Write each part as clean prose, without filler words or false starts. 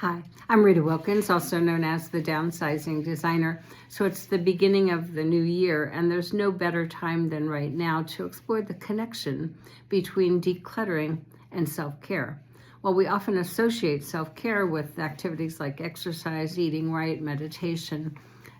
Hi, I'm Rita Wilkins, also known as the Downsizing Designer. So it's the beginning of the new year, and there's no better time than right now to explore the connection between decluttering and self-care. While we often associate self-care with activities like exercise, eating right, meditation,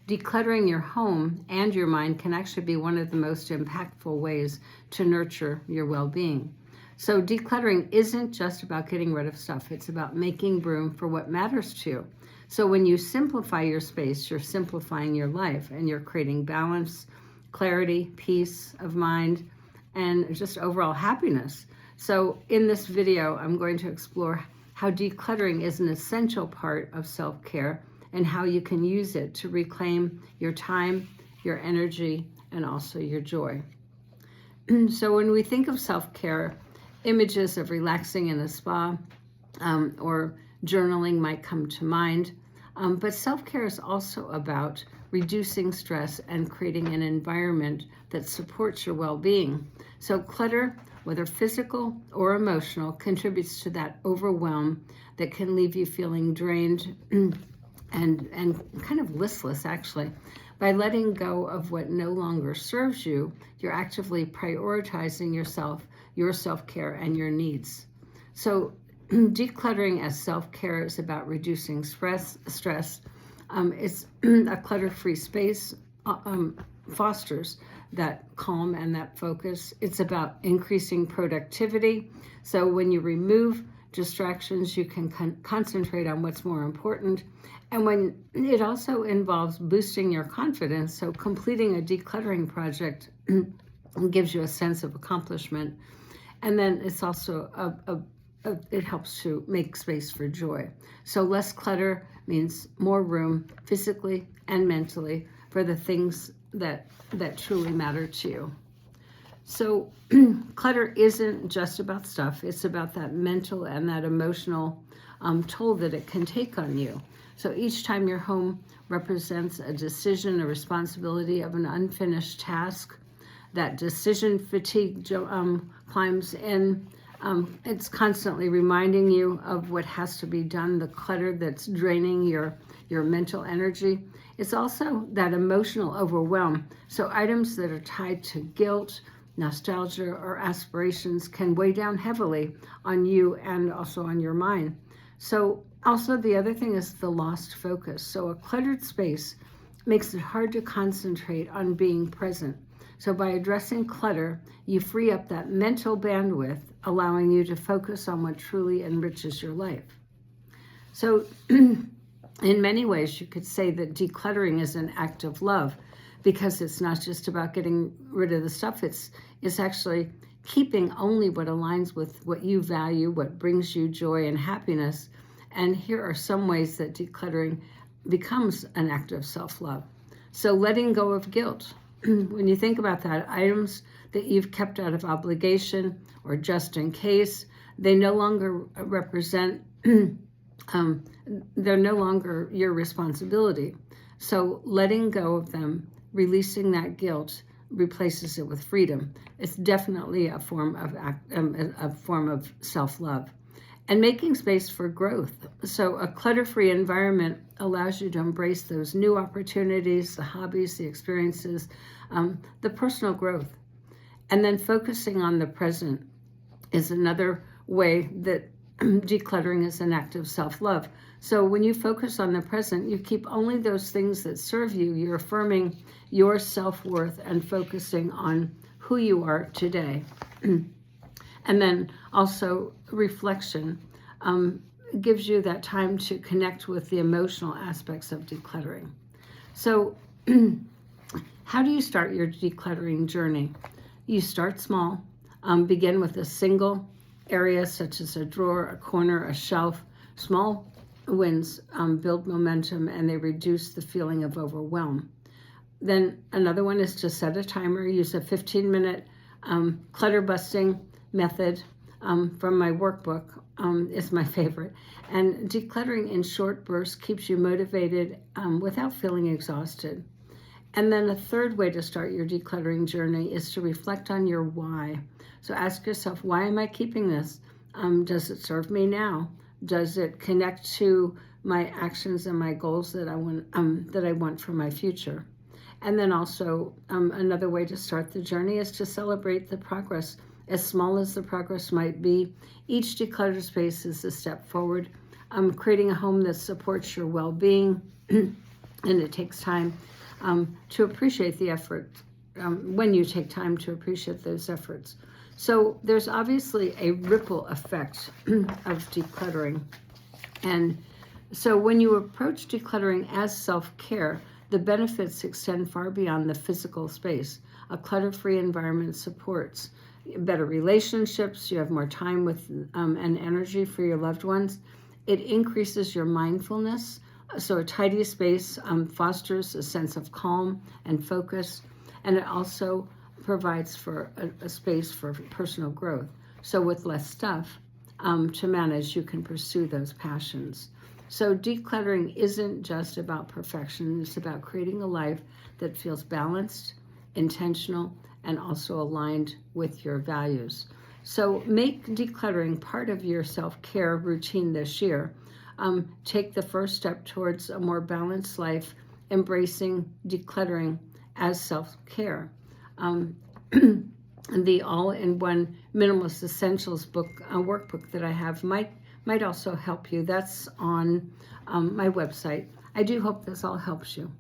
decluttering your home and your mind can actually be one of the most impactful ways to nurture your well-being. So decluttering isn't just about getting rid of stuff. It's about making room for what matters to you. So when you simplify your space, you're simplifying your life and you're creating balance, clarity, peace of mind, and just overall happiness. So in this video, I'm going to explore how decluttering is an essential part of self-care and how you can use it to reclaim your time, your energy, and also your joy. So when we think of self-care, images of relaxing in a spa or journaling might come to mind. But self-care is also about reducing stress and creating an environment that supports your well-being. So clutter, whether physical or emotional, contributes to that overwhelm that can leave you feeling drained and kind of listless, actually. By letting go of what no longer serves you, you're actively prioritizing yourself, your self-care, and your needs. So decluttering as self-care is about reducing stress. It's a clutter-free space fosters that calm and that focus. It's about increasing productivity. So when you remove distractions, you can concentrate on what's more important. And when it also involves boosting your confidence, so completing a decluttering project gives you a sense of accomplishment. And then it's also it helps to make space for joy. So less clutter means more room physically and mentally for the things that truly matter to you. So clutter isn't just about stuff. It's about that mental and that emotional toll that it can take on you. So each time your home represents a decision, a responsibility of an unfinished task, that decision fatigue climbs in. It's constantly reminding you of what has to be done, the clutter that's draining your mental energy. It's also that emotional overwhelm. So items that are tied to guilt, nostalgia, or aspirations can weigh down heavily on you and also on your mind. So also the other thing is the lost focus. So a cluttered space makes it hard to concentrate on being present. So by addressing clutter, you free up that mental bandwidth, allowing you to focus on what truly enriches your life. So in many ways, you could say that decluttering is an act of love, because it's not just about getting rid of the stuff. It's actually keeping only what aligns with what you value, what brings you joy and happiness. And here are some ways that decluttering becomes an act of self-love. So letting go of guilt. When you think about that, items that you've kept out of obligation or just in case, they no longer represent, they're no longer your responsibility. So letting go of them, releasing that guilt, replaces it with freedom. It's definitely a form of self-love. And making space for growth. So a clutter-free environment allows you to embrace those new opportunities, the hobbies, the experiences, the personal growth. And then focusing on the present is another way that decluttering is an act of self-love. So when you focus on the present, you keep only those things that serve you. You're affirming your self-worth and focusing on who you are today. And then also reflection gives you that time to connect with the emotional aspects of decluttering. So how do you start your decluttering journey? You start small. Begin with a single area such as a drawer, a corner, a shelf. Small wins build momentum and they reduce the feeling of overwhelm. Then another one is to set a timer. Use a 15-minute clutter busting method from my workbook is my favorite. And decluttering in short bursts keeps you motivated without feeling exhausted. And then a third way to start your decluttering journey is to reflect on your why. So ask yourself, why am I keeping this? Does it serve me now? Does it connect to my actions and my goals that I want for my future. And then also another way to start the journey is to celebrate the progress. As small as the progress might be, each decluttered space is a step forward. Creating a home that supports your well-being, and it takes time to appreciate the effort when you take time to appreciate those efforts. So there's obviously a ripple effect of decluttering. And so when you approach decluttering as self-care, the benefits extend far beyond the physical space. A clutter-free environment supports better relationships. You have more time with and energy for your loved ones. It increases your mindfulness. So a tidy space fosters a sense of calm and focus, and it also provides for a space for personal growth. So with less stuff to manage, you can pursue those passions. So decluttering isn't just about perfection. It's about creating a life that feels balanced, intentional, and also aligned with your values. So make decluttering part of your self-care routine this year. Take the first step towards a more balanced life, embracing decluttering as self-care. The all-in-one Minimalist Essentials book, workbook that I have might also help you. That's on my website. I do hope this all helps you.